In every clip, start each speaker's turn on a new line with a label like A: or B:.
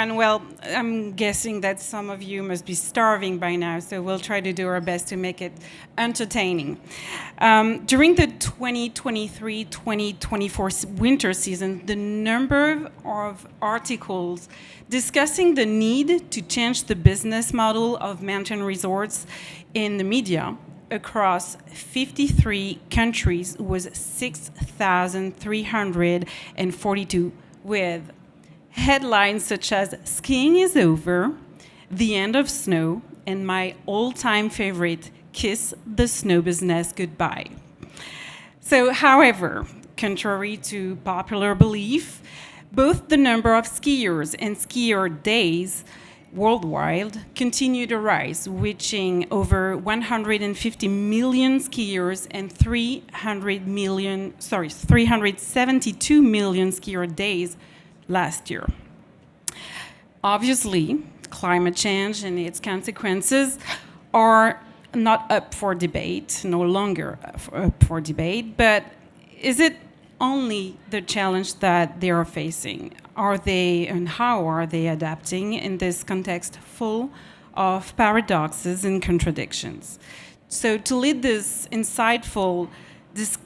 A: everyone. Well, I'm guessing that some of you must be starving by now, so we'll try to do our best to make it entertaining. During the 2023-2024 winter season, the number of articles discussing the need to change the business model of mountain resorts in the media across 53 countries was 6,342, with headlines such as "Skiing is over," "The end of snow," and my all-time favorite, "Kiss the snow business goodbye." So, however, contrary to popular belief, both the number of skiers and skier days worldwide continue to rise, reaching over 150 million skiers and 372 million skier days last year. Obviously, climate change and its consequences are not up for debate, no longer up for debate, but is it only the challenge that they are facing? Are they, and how are they adapting in this context full of paradoxes and contradictions? So to lead this insightful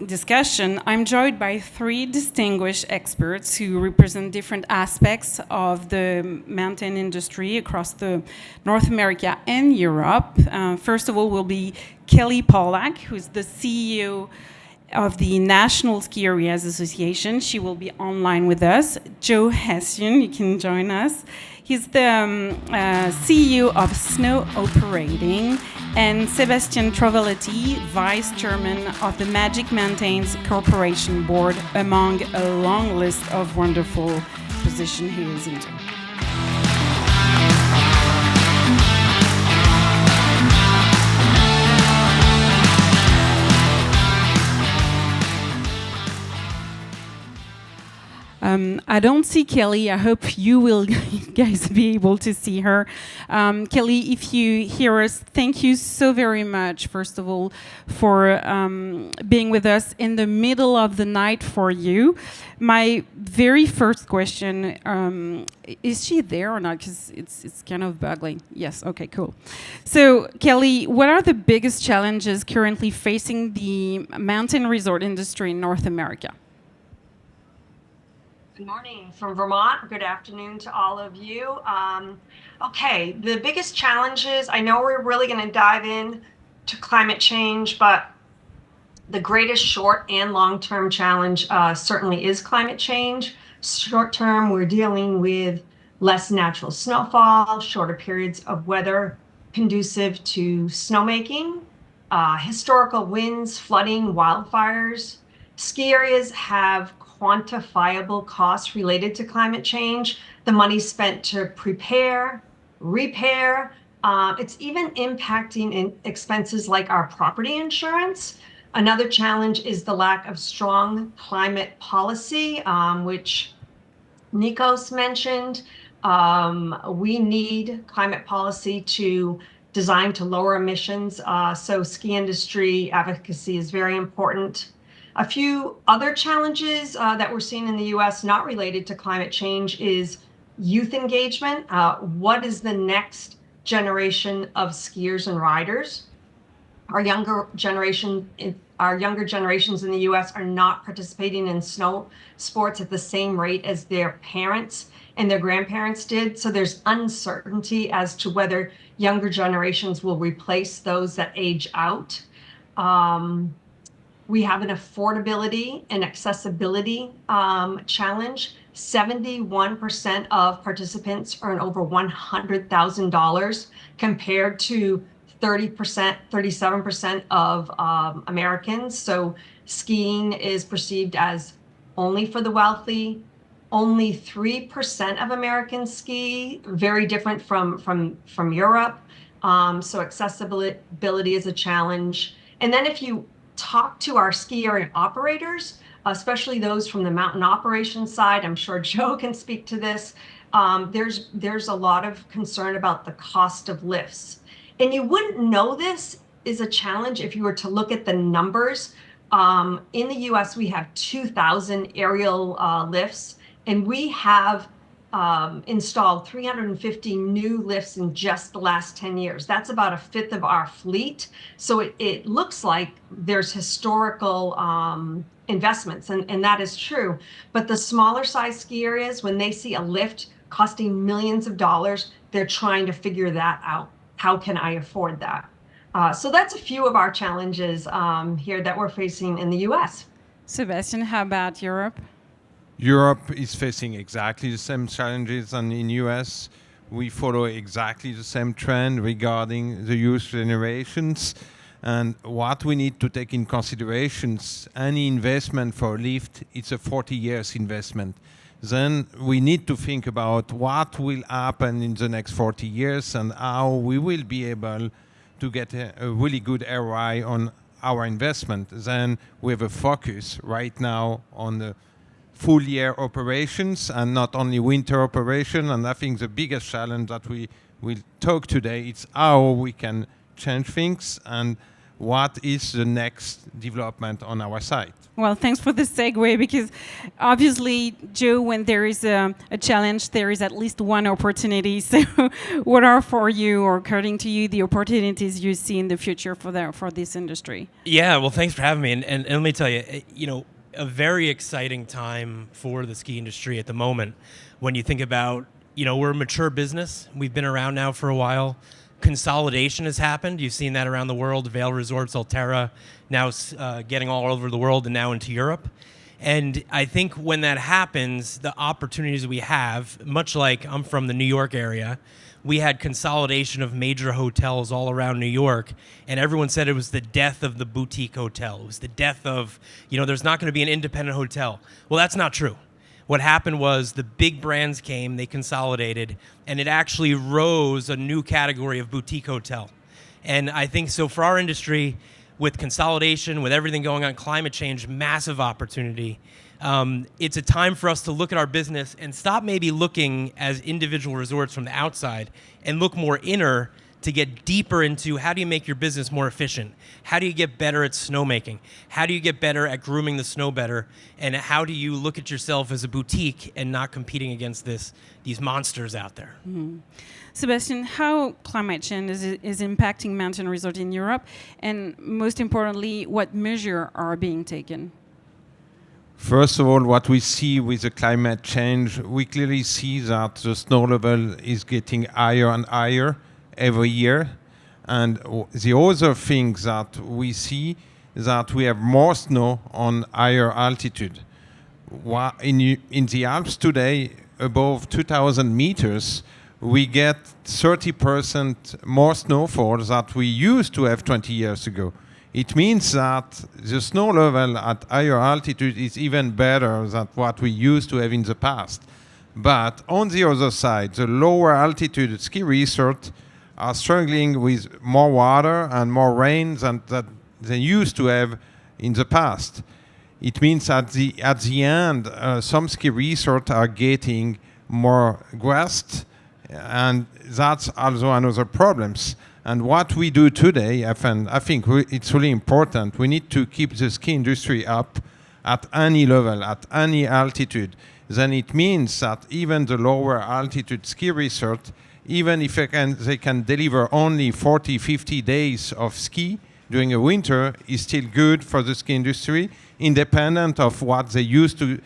A: discussion, I'm joined by three distinguished experts who represent different aspects of the mountain industry across the North America and Europe. First of all will be Kelly Pawlak, who's the CEO of the National Ski Areas Association. She will be online with us. Joe Hession, you can join us. He's the CEO of Snow Operating, and Sebastien Travelletti, Vice Chairman of the Magic Mountains Corporation Board, among a long list of wonderful positions he is into. I don't see Kelly. I hope you will guys be able to see her. Kelly, if you hear us, thank you so very much, first of all, for being with us in the middle of the night for you. My very first question, is she there or not? Because it's kind of bugging. Yes, okay, cool. So, Kelly, what are the biggest challenges currently facing the mountain resort industry in North America?
B: Good morning from Vermont. Good afternoon to all of you. Okay, the biggest challenges, I know we're really going to dive in to climate change, but the greatest short and long-term challenge certainly is climate change. Short-term, we're dealing with less natural snowfall, shorter periods of weather conducive to snowmaking, historical winds, flooding, wildfires. Ski areas have quantifiable costs related to climate change, the money spent to prepare, repair. It's even impacting in expenses like our property insurance. Another challenge is the lack of strong climate policy, which Nikos mentioned. We need climate policy to design to lower emissions. So ski industry advocacy is very important. A few other challenges that we're seeing in the US not related to climate change is youth engagement. What is the next generation of skiers and riders? Our younger generations in the US are not participating in snow sports at the same rate as their parents and their grandparents did. So there's uncertainty as to whether younger generations will replace those that age out. We have an affordability and accessibility challenge. 71% of participants earn over $100,000 compared to 30%, 37% of Americans. So skiing is perceived as only for the wealthy. Only 3% of Americans ski, very different from Europe. So accessibility is a challenge. And then if you talk to our ski area operators, especially those from the mountain operations side, I'm sure Joe can speak to this, there's a lot of concern about the cost of lifts. And you wouldn't know this is a challenge if you were to look at the numbers. In the US, we have 2,000 aerial lifts, and we have installed 350 new lifts in just the last 10 years. That's about a fifth of our fleet. So it looks like there's historical investments, and that is true. But the smaller size ski areas, when they see a lift costing millions of dollars, they're trying to figure that out. How can I afford that? So that's a few of our challenges here that we're facing in the US.
A: Sebastien, how about Europe?
C: Europe is facing exactly the same challenges, and in US we follow exactly the same trend regarding the youth generations. And what we need to take in consideration, any investment for a lift, it's a 40 years investment. Then we need to think about what will happen in the next 40 years and how we will be able to get a really good ROI on our investment. Then we have a focus right now on the full year operations and not only winter operation. And I think the biggest challenge that we will talk today is how we can change things and what is the next development on our site.
A: Well, thanks for the segue, because obviously, Joe, when there is a challenge, there is at least one opportunity. So what are for you, or according to you, the opportunities you see in the future for this industry?
D: Yeah, well, thanks for having me. And let me tell you, a very exciting time for the ski industry at the moment. When you think about, we're a mature business. We've been around now for a while. Consolidation has happened. You've seen that around the world. Vail Resorts, Alterra, now getting all over the world and now into Europe. And I think when that happens, the opportunities we have, much like I'm from the New York area, we had consolidation of major hotels all around New York, and everyone said it was the death of the boutique hotel. It was the death of, there's not going to be an independent hotel. Well, that's not true. What happened was the big brands came, they consolidated, and it actually rose a new category of boutique hotel. And I think so for our industry, with consolidation, with everything going on, climate change, massive opportunity. It's a time for us to look at our business and stop maybe looking as individual resorts from the outside and look more inner to get deeper into how do you make your business more efficient? How do you get better at snowmaking? How do you get better at grooming the snow better? And how do you look at yourself as a boutique and not competing against these monsters out there?
A: Mm-hmm. Sebastien, how climate change is impacting mountain resort in Europe? And most importantly, what measures are being taken?
C: First of all, what we see with the climate change, we clearly see that the snow level is getting higher and higher every year. And the other thing that we see is that we have more snow on higher altitude. In the Alps today, above 2,000 meters, we get 30% more snowfall that we used to have 20 years ago. It means that the snow level at higher altitude is even better than what we used to have in the past. But on the other side, the lower altitude ski resorts are struggling with more water and more rain than they used to have in the past. It means at the end, some ski resorts are getting more grassed, and that's also another problem. And what we do today, I think it's really important. We need to keep the ski industry up at any level, at any altitude. Then it means that even the lower altitude ski resort, even if they can deliver only 40, 50 days of ski during a winter, is still good for the ski industry, independent of what they used to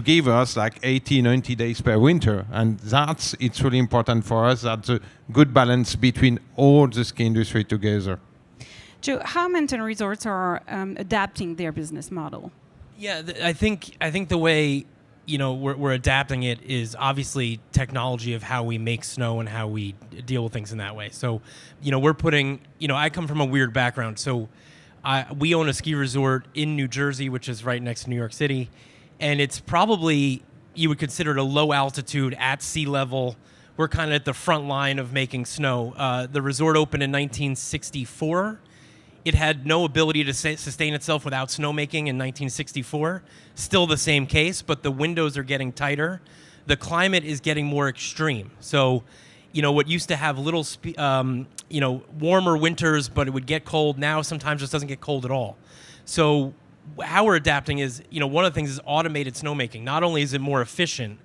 C: give us, like 80, 90 days per winter. And it's really important for us. That's a good balance between all the ski industry together.
A: Joe, how mountain resorts are adapting their business model?
D: Yeah, I think the way we're adapting it is obviously technology of how we make snow and how we deal with things in that way. So, we're putting, I come from a weird background. So we own a ski resort in New Jersey, which is right next to New York City. And it's probably, you would consider it a low altitude at sea level. We're kind of at the front line of making snow. The resort opened in 1964. It had no ability to sustain itself without snowmaking in 1964. Still the same case, but the windows are getting tighter. The climate is getting more extreme. So, what used to have little, warmer winters, but it would get cold, now sometimes just doesn't get cold at all. So how we're adapting is, one of the things is automated snowmaking. Not only is it more efficient,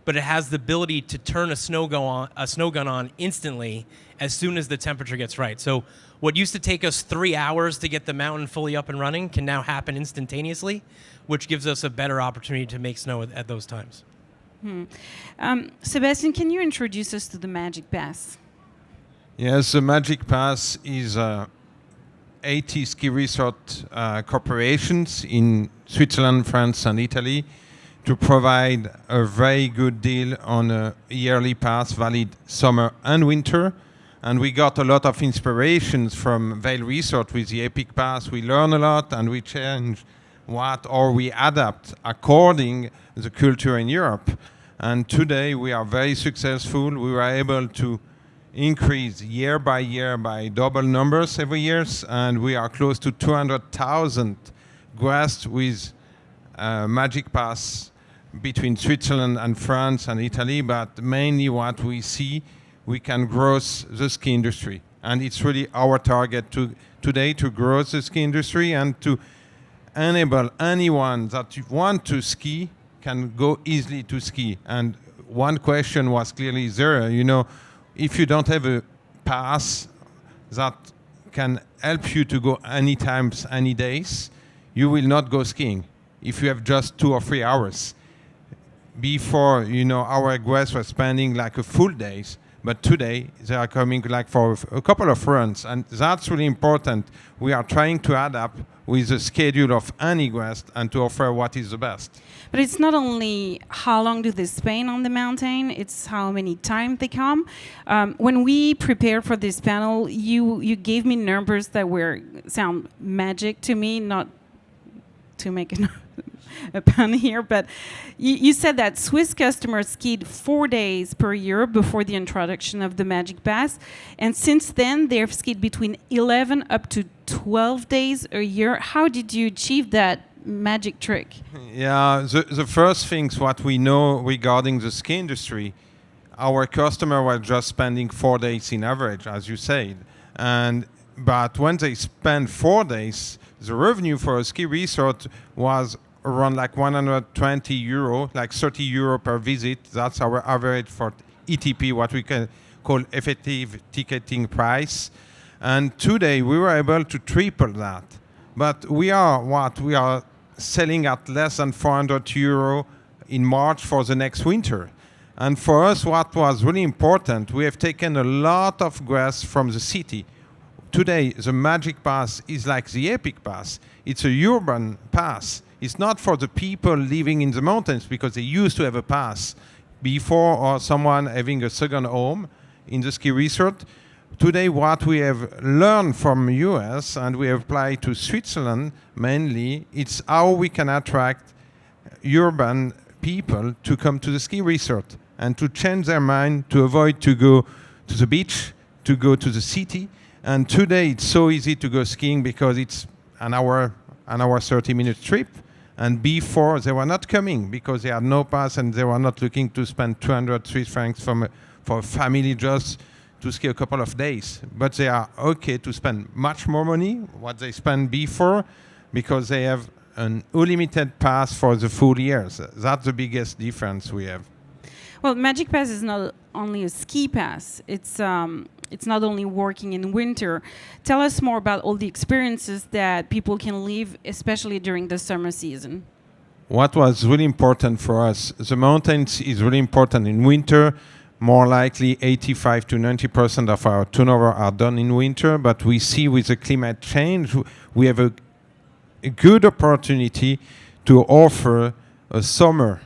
D: but it has the ability to turn a snow gun on instantly as soon as the temperature gets right. So what used to take us 3 hours to get the mountain fully up and running can now happen instantaneously, which gives us a better opportunity to make snow at those times.
A: Sebastien, can you introduce us to the Magic Pass?
C: Yes, the Magic Pass is 80 ski resort corporations in Switzerland, France, and Italy to provide a very good deal on a yearly pass valid summer and winter. And we got a lot of inspirations from Vail Resort with the Epic Pass. We learn a lot and we change or we adapt according to the culture in Europe. And today we are very successful. We were able to increase year by double numbers every year, and we are close to 200,000 guests with Magic Pass between Switzerland and France and Italy. But mainly what we see, we can grow the ski industry. And it's really our target today to grow the ski industry and to enable anyone that want to ski can go easily to ski. And one question was clearly there, if you don't have a pass that can help you to go any times, any days, you will not go skiing if you have just 2 or 3 hours. Before, our guests were spending like a full days, but today they are coming like for a couple of runs, and that's really important. We are trying to adapt with the schedule of any guest and to offer what is the best.
A: But it's not only how long do they spend on the mountain, it's how many times they come. When we prepared for this panel, you gave me numbers that sound magic to me, not to make a pun here, but you said that Swiss customers skied 4 days per year before the introduction of the Magic Pass, and since then they've skied between 11 up to 12 days a year. How did you achieve that magic trick?
C: Yeah, the first things what we know regarding the ski industry, our customer was just spending 4 days in average, as you said, but when they spend 4 days, the revenue for a ski resort was around like 120 euro, like 30 euro per visit. That's our average for ETP, what we can call effective ticketing price. And today we were able to triple that. But we are selling at less than 400 euro in March for the next winter. And for us, what was really important, we have taken a lot of guests from the city. Today, the Magic Pass is like the Epic Pass. It's a urban pass. It's not for the people living in the mountains because they used to have a pass before or someone having a second home in the ski resort. Today, what we have learned from US and we have applied to Switzerland mainly, it's how we can attract urban people to come to the ski resort and to change their mind, to avoid to go to the beach, to go to the city. And today it's so easy to go skiing because it's an hour 30-minute trip. And before they were not coming because they had no pass and they were not looking to spend 200 Swiss francs for a family just to ski a couple of days. But they are okay to spend much more money what they spent before because they have an unlimited pass for the full year. So that's the biggest difference we have.
A: Well, Magic Pass is not only a ski pass. It's not only working in winter. Tell us more about all the experiences that people can live, especially during the summer season.
C: What was really important for us, the mountains is really important in winter. More likely 85 to 90% of our turnover are done in winter, but we see with the climate change, we have a good opportunity to offer a summer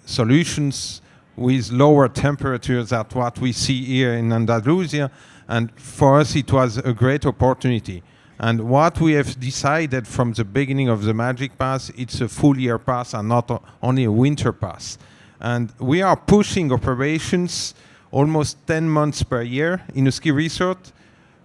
C: solutions with lower temperatures than what we see here in Andalusia. And for us, it was a great opportunity. And what we have decided from the beginning of the Magic Pass, it's a full year pass and not only a winter pass. And we are pushing operations almost 10 months per year in a ski resort.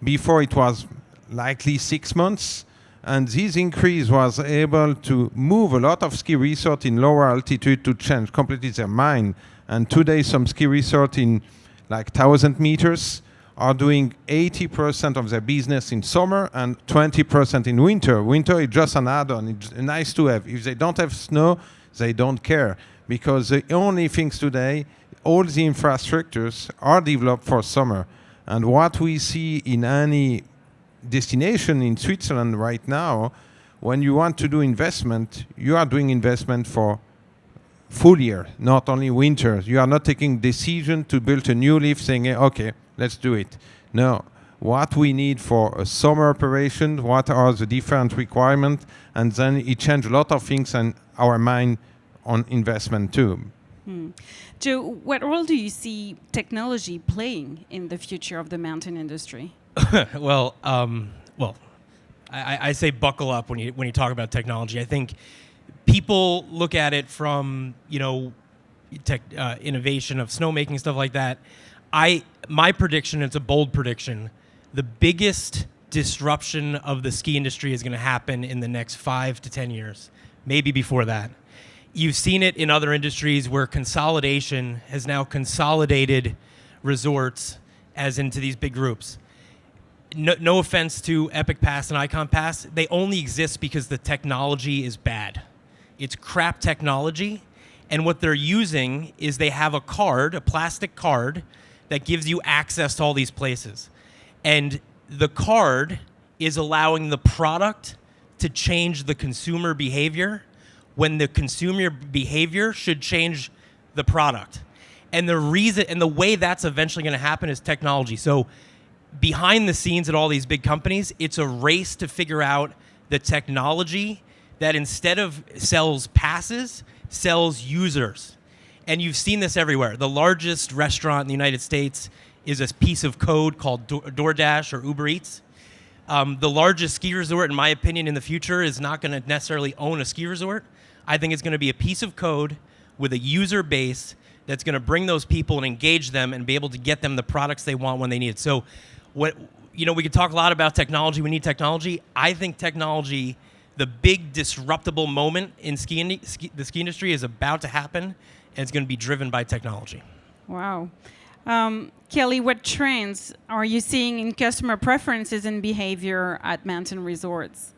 C: Before it was likely 6 months. And this increase was able to move a lot of ski resorts in lower altitude to change completely their mind. And today some ski resorts in like 1,000 meters are doing 80% of their business in summer and 20% in winter. Winter is just an add-on. It's nice to have. If they don't have snow, they don't care, because the only things today, all the infrastructures are developed for summer. And what we see in any destination in Switzerland right now, when you want to do investment, you are doing investment for full year, not only winter. You are not taking decision to build a new lift saying, okay, let's do it. No. What we need for a summer operation, what are the different requirements, and then it changes a lot of things and our mind on investment too.
A: Joe, what role do you see technology playing in the future of the mountain industry?
D: Well, I say buckle up when you talk about technology. I think people look at it from innovation of snowmaking, stuff like that. My prediction, it's a bold prediction, the biggest disruption of the ski industry is going to happen in the next 5 to 10 years, maybe before that. You've seen it in other industries where consolidation has now consolidated resorts as into these big groups. No offense to Epic Pass and Icon Pass, they only exist because the technology is bad. It's crap technology, and what they're using is they have a card, a plastic card, that gives you access to all these places. And the card is allowing the product to change the consumer behavior when the consumer behavior should change the product. And the reason and the way that's eventually going to happen is technology. So behind the scenes at all these big companies, it's a race to figure out the technology that instead of sells passes, sells users. And you've seen this everywhere. The largest restaurant in the United States is a piece of code called DoorDash or Uber Eats. The largest ski resort, in my opinion, in the future is not going to necessarily own a ski resort. I think it's going to be a piece of code with a user base that's going to bring those people and engage them and be able to get them the products they want when they need it. So we could talk a lot about technology. We need technology. I think technology, the big disruptable moment in the ski industry is about to happen, and it's going to be driven by technology.
A: Wow. Kelly, what trends are you seeing in customer preferences and behavior at mountain resorts?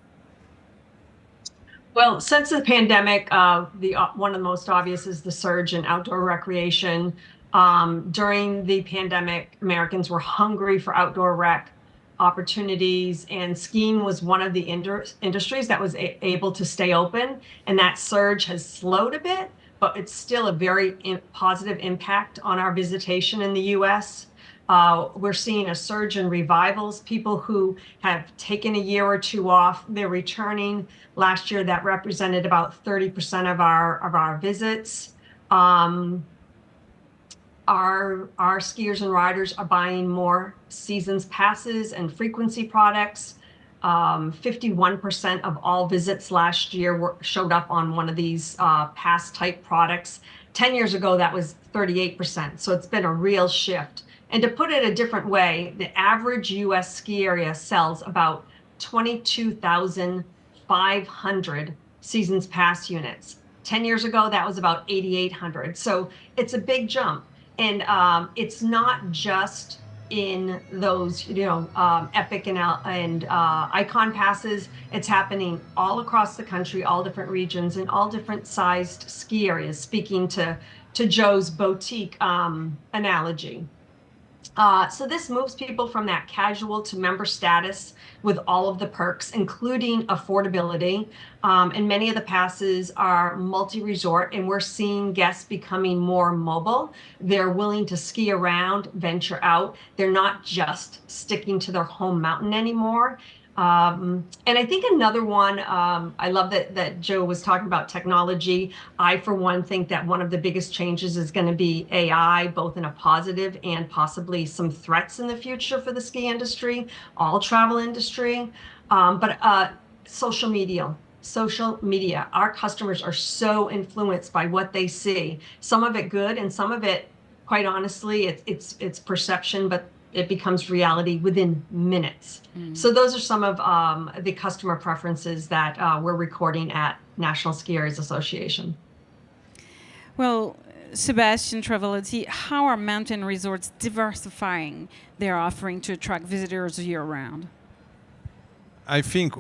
B: Well, since the pandemic, one of the most obvious is the surge in outdoor recreation. During the pandemic, Americans were hungry for outdoor rec opportunities, and skiing was one of the industries that was able to stay open, and that surge has slowed a bit, but it's still a very positive impact on our visitation in the U.S. We're seeing a surge in revivals. People who have taken a year or two off, they're returning. Last year, that represented about 30% of our visits. Our skiers and riders are buying more seasons passes and frequency products. 51% of all visits last year showed up on one of these pass type products. 10 years ago, that was 38%. So it's been a real shift. And to put it a different way, the average U.S. ski area sells about 22,500 seasons pass units. 10 years ago, that was about 8,800. So it's a big jump. And it's not just in those, Epic and Icon passes. It's happening all across the country, all different regions, and all different sized ski areas, speaking to Joe's boutique analogy. So this moves people from that casual to member status with all of the perks, including affordability. And many of the passes are multi-resort, and we're seeing guests becoming more mobile. They're willing to ski around, venture out. They're not just sticking to their home mountain anymore. And I think another one, I love that Joe was talking about technology. I, for one, think that one of the biggest changes is going to be AI, both in a positive and possibly some threats in the future for the ski industry, all travel industry. But social media. Our customers are so influenced by what they see. Some of it good, and some of it, quite honestly, it's perception, but it becomes reality within minutes. So those are some of the customer preferences that we're recording at National Ski Areas Association.
A: Well, Sebastien, Travelletti, how are mountain resorts diversifying their offering to attract visitors year-round?
C: I think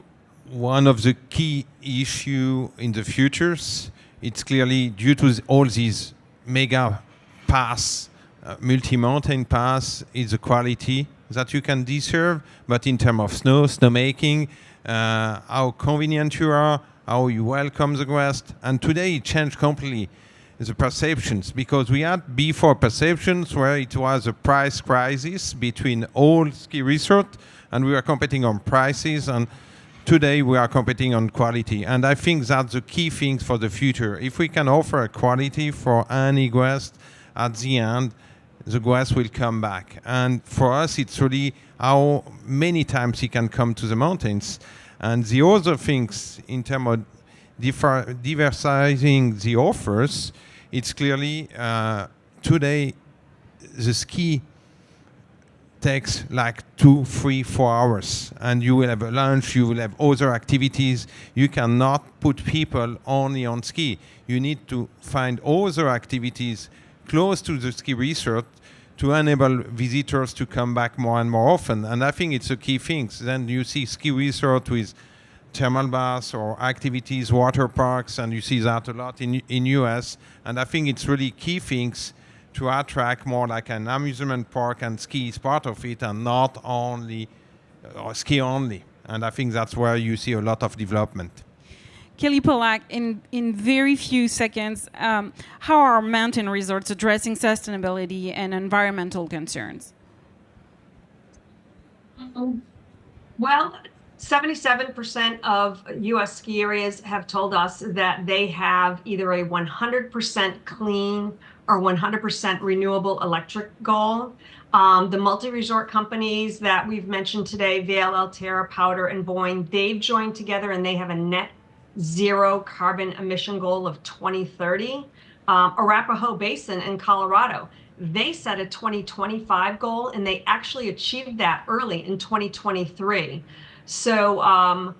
C: one of the key issue in the futures it's clearly due to all these mega pass, multi-mountain pass, is the quality that you can deserve, but in terms of snowmaking, how convenient you are, how you welcome the guest. And today it changed completely the perceptions, because we had before perceptions where it was a price crisis between all ski resorts, and we were competing on prices, and today we are competing on quality. And I think that's the key thing for the future. If we can offer a quality for any guest, at the end, the guest will come back. And for us, it's really how many times he can come to the mountains. And the other things in terms of diversifying the offers, it's clearly today the ski takes like 2, 3, 4 hours, and you will have a lunch, you will have other activities. You cannot put people only on ski. You need to find other activities close to the ski resort to enable visitors to come back more and more often. And I think it's a key thing. Then you see ski resort with thermal baths or activities, water parks, and you see that a lot in US. And I think it's really key things to attract more like an amusement park, and ski is part of it, and not only or ski only. And I think that's where you see a lot of development.
A: Kelly Pawlak, in very few seconds, how are mountain resorts addressing sustainability and environmental concerns?
B: Well, 77% of U.S. ski areas have told us that they have either a 100% clean or 100% renewable electric goal. The multi-resort companies that we've mentioned today, Vail, Altera, Powder, and Boyne, they've joined together and they have a net zero carbon emission goal of 2030. Arapahoe Basin in Colorado, they set a 2025 goal and they actually achieved that early in 2023. So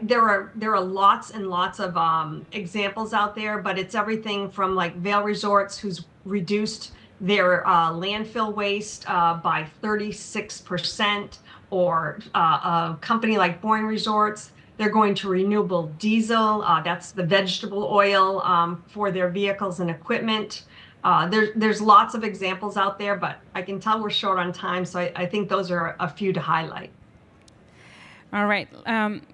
B: there are lots and lots of examples out there, but it's everything from like Vail Resorts, who's reduced their landfill waste by 36%, or a company like Boyne Resorts, they're going to renewable diesel. That's the vegetable oil for their vehicles and equipment. There's lots of examples out there, but I can tell we're short on time, so I think those are a few to highlight.
A: All right.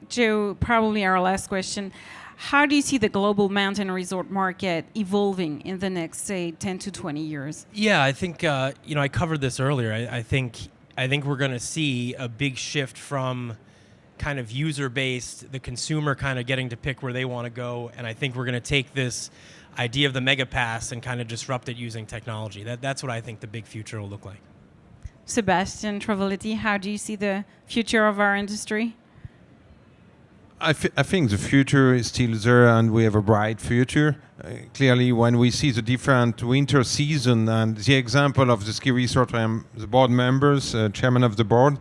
A: Joe, probably our last question. How do you see the global mountain resort market evolving in the next, say, 10 to 20 years?
D: Yeah, I think, I covered this earlier. I think we're going to see a big shift from kind of user-based, the consumer kind of getting to pick where they want to go. And I think we're going to take this idea of the mega pass and kind of disrupt it using technology. That's what I think the big future will look like.
A: Sebastien, Travelletti, how do you see the future of our industry?
C: I think the future is still there, and we have a bright future. Clearly, when we see the different winter season, and the example of the ski resort, I'm the board members, chairman of the board,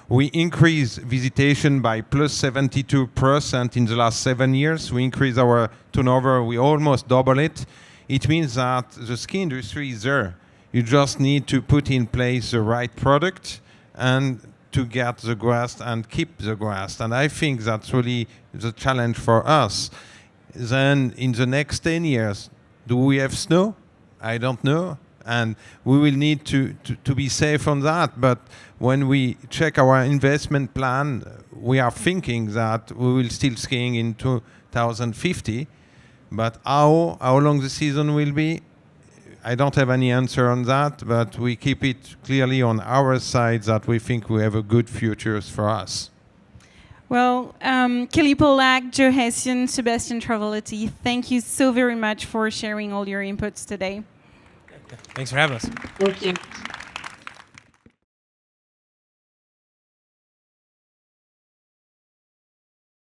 C: we increased visitation by plus 72% in the last 7 years. We increased our turnover, we almost double it. It means that the ski industry is there. You just need to put in place the right product and to get the guest and keep the guest. And I think that's really the challenge for us. Then in the next 10 years, do we have snow? I don't know. And we will need to be safe on that. But when we check our investment plan, we are thinking that we will still skiing in 2050. But how long the season will be, I don't have any answer on that, but we keep it clearly on our side that we think we have a good future for us.
A: Well, Kelly Pawlak, Joe Hession, Sebastien Travelletti, thank you so very much for sharing all your inputs today.
D: Thanks for having us.
B: Thank you.